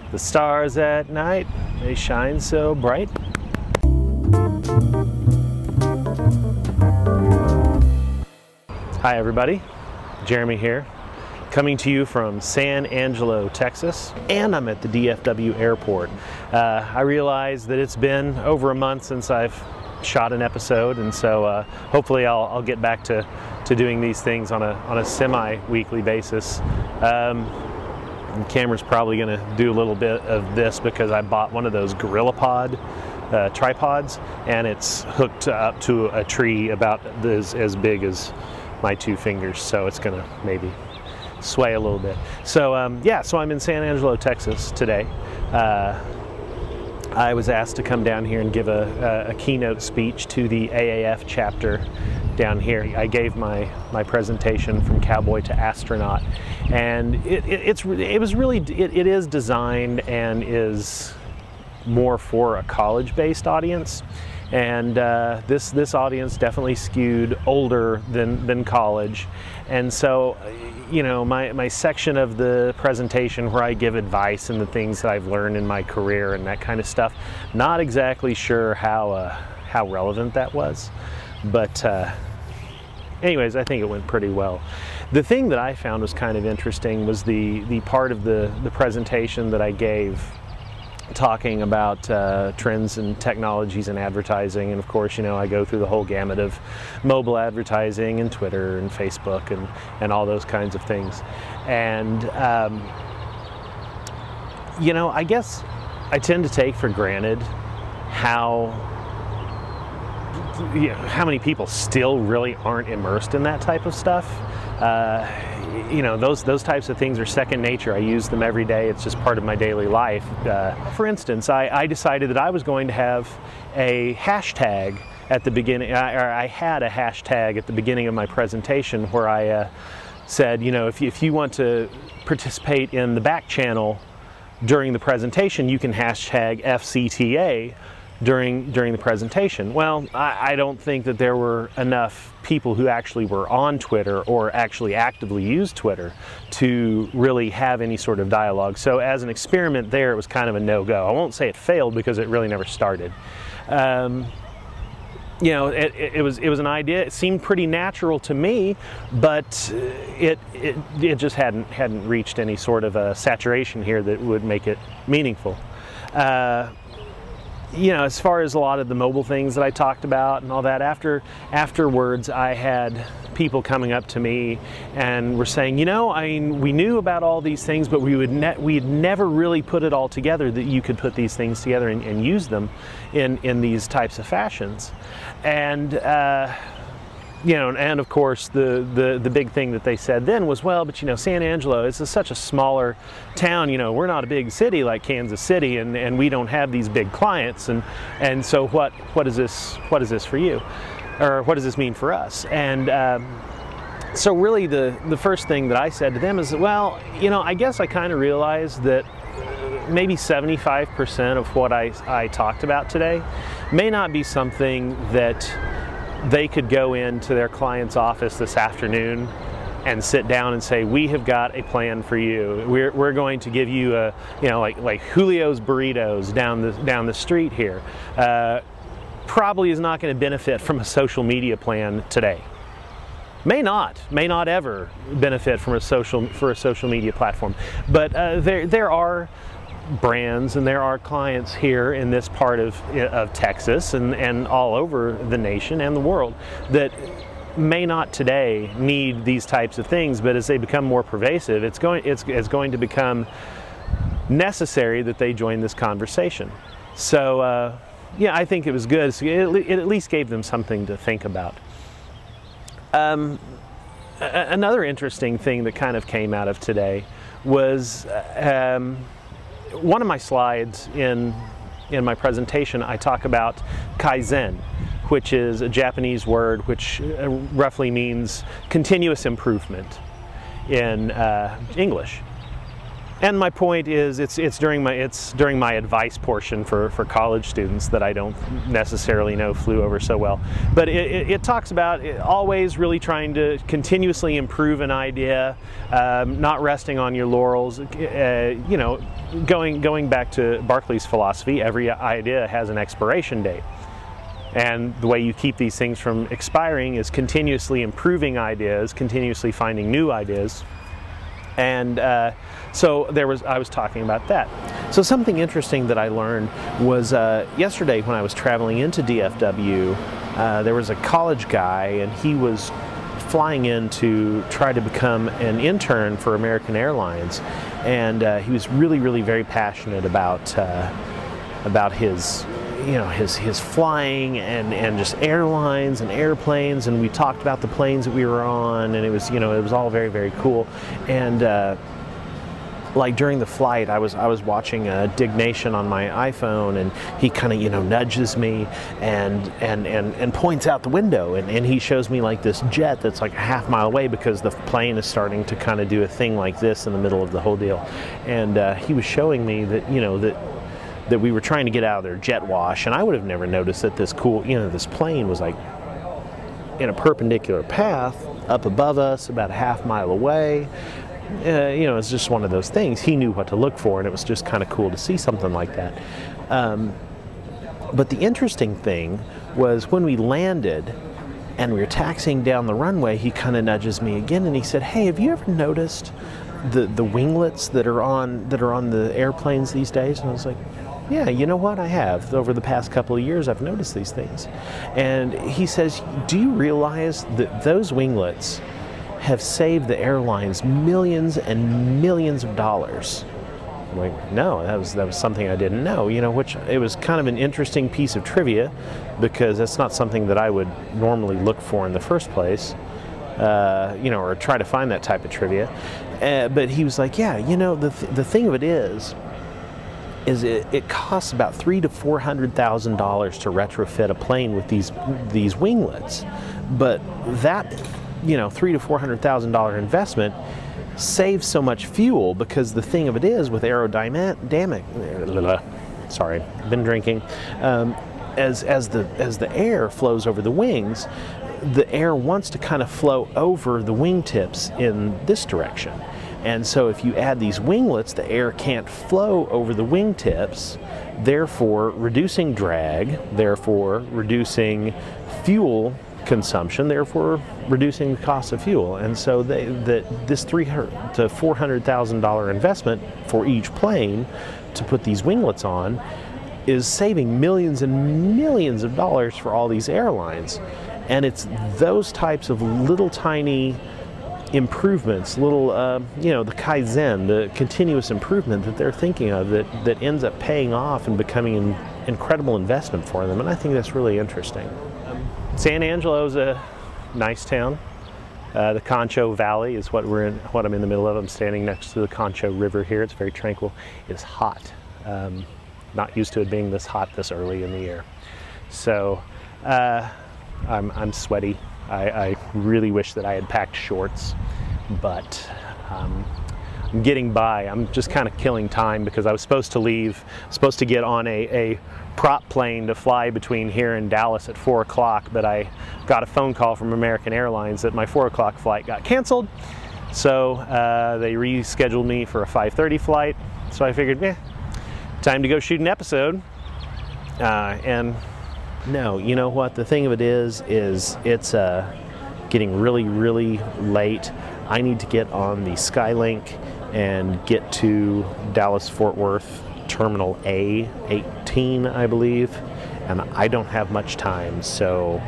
The stars at night, they shine so bright. Hi everybody, Jeremy here, coming to you from San Angelo, Texas, and I'm at the DFW airport. I realize that it's been over a month since I've shot an episode, and so hopefully I'll get back to doing these things on a semi-weekly basis. The camera's probably going to do a little bit of this because I bought one of those GorillaPod tripods, and it's hooked up to a tree about as big as my two fingers, so it's going to maybe sway a little bit. So yeah, so I'm in San Angelo, Texas today. I was asked to come down here and give a keynote speech to the AAF chapter down here. I gave my presentation from cowboy to astronaut, and it is designed and is more for a college-based audience, and this audience definitely skewed older than college. And so, you know, my section of the presentation where I give advice and the things that I've learned in my career and that kind of stuff, not exactly sure how relevant that was, but anyways, I think it went pretty well. The thing that I found was kind of interesting was the part of the presentation that I gave talking about trends and technologies in advertising. And of course, you know, I go through the whole gamut of mobile advertising and Twitter and Facebook and all those kinds of things. And you know, I guess I tend to take for granted how many people still really aren't immersed in that type of stuff. You know, those types of things are second nature. I use them every day. It's just part of my daily life. For instance, I decided that I was going to have a hashtag at the beginning, or I had a hashtag at the beginning of my presentation where I said, you know, if you want to participate in the back channel during the presentation, you can hashtag FCTA during the presentation. Well, I don't think that there were enough people who actually were on Twitter or actually actively used Twitter to really have any sort of dialogue. So as an experiment there, it was kind of a no-go. I won't say it failed because it really never started. You know, it was an idea. It seemed pretty natural to me, but it just hadn't reached any sort of a saturation here that would make it meaningful. You know, as far as a lot of the mobile things that I talked about and all that, afterwards I had people coming up to me and were saying, you know, I mean, we knew about all these things, but we'd never really put it all together that you could put these things together and use them in these types of fashions. And you know, and of course the big thing that they said then was, well, but you know, San Angelo is such a smaller town, you know, we're not a big city like Kansas City, and we don't have these big clients, and so what is this for you, or what does this mean for us? And so really the first thing that I said to them is, well, you know, I guess I kind of realized that maybe 75% of what I talked about today may not be something that they could go into their client's office this afternoon and sit down and say, we have got a plan for you. We're going to give you a, you know, like Julio's Burritos down the street here. Probably is not going to benefit from a social media plan today. May not ever benefit from a social media platform. But there are brands and there are clients here in this part of Texas and all over the nation and the world that may not today need these types of things, but as they become more pervasive, it's going to become necessary that they join this conversation. So yeah, I think it was good. So it at least gave them something to think about. Another interesting thing that kind of came out of today was one of my slides in my presentation. I talk about Kaizen, which is a Japanese word which roughly means continuous improvement in English. And my point is, it's during my advice portion for college students that I don't necessarily know flew over so well. But it talks about always really trying to continuously improve an idea, not resting on your laurels. You know, going back to Berkeley's philosophy, every idea has an expiration date. And the way you keep these things from expiring is continuously improving ideas, continuously finding new ideas. And so I was talking about that. So something interesting that I learned was yesterday when I was traveling into DFW, there was a college guy, and he was flying in to try to become an intern for American Airlines, and he was really very passionate about his, you know, his flying and just airlines and airplanes, and we talked about the planes that we were on, and it was, you know, it was all very cool. And like during the flight, I was watching Dig Nation on my iPhone, and he kind of, you know, nudges me and points out the window, and he shows me like this jet that's like a half mile away because the plane is starting to kind of do a thing like this in the middle of the whole deal. And he was showing me that, you know, that we were trying to get out of their jet wash, and I would have never noticed that this cool, you know, this plane was like in a perpendicular path up above us about a half mile away. You know, it's just one of those things. He knew what to look for, and it was just kind of cool to see something like that. But the interesting thing was when we landed and we were taxiing down the runway, he kind of nudges me again, and he said, "Hey, have you ever noticed the winglets that are on the airplanes these days?" And I was like, "Yeah, you know what? I have. Over the past couple of years, I've noticed these things." And he says, "Do you realize that those winglets have saved the airlines millions and millions of dollars?" I'm like, "No, that was something I didn't know." You know, which it was kind of an interesting piece of trivia, because that's not something that I would normally look for in the first place. You know, or try to find that type of trivia. But he was like, "Yeah, you know, the thing of it is it costs about $300,000 to $400,000 to retrofit a plane with these winglets, but that, you know, $300,000 to $400,000 investment saves so much fuel, because the thing of it is with aerodynamic, sorry, I've been drinking, as the air flows over the wings, the air wants to kind of flow over the wingtips in this direction. And so if you add these winglets, the air can't flow over the wingtips, therefore reducing drag, therefore reducing fuel consumption, therefore reducing the cost of fuel." And so this $300,000 to $400,000 investment for each plane to put these winglets on is saving millions and millions of dollars for all these airlines. And it's those types of little tiny improvements, little, you know, the Kaizen, the continuous improvement that they're thinking of that ends up paying off and becoming an incredible investment for them. And I think that's really interesting. San Angelo is a nice town. The Concho Valley is what I'm in the middle of. I'm standing next to the Concho River here. It's very tranquil. It's hot. Not used to it being this hot this early in the year. So I'm sweaty. I really wish that I had packed shorts, but I'm getting by. I'm just kind of killing time because I was supposed to get on a prop plane to fly between here and Dallas at 4 o'clock, but I got a phone call from American Airlines that my 4 o'clock flight got canceled. So they rescheduled me for a 5:30 flight. So I figured, time to go shoot an episode. And no, you know what? The thing of it is it's getting really late. I need to get on the Skylink and get to Dallas-Fort Worth Terminal A18, I believe, and I don't have much time, so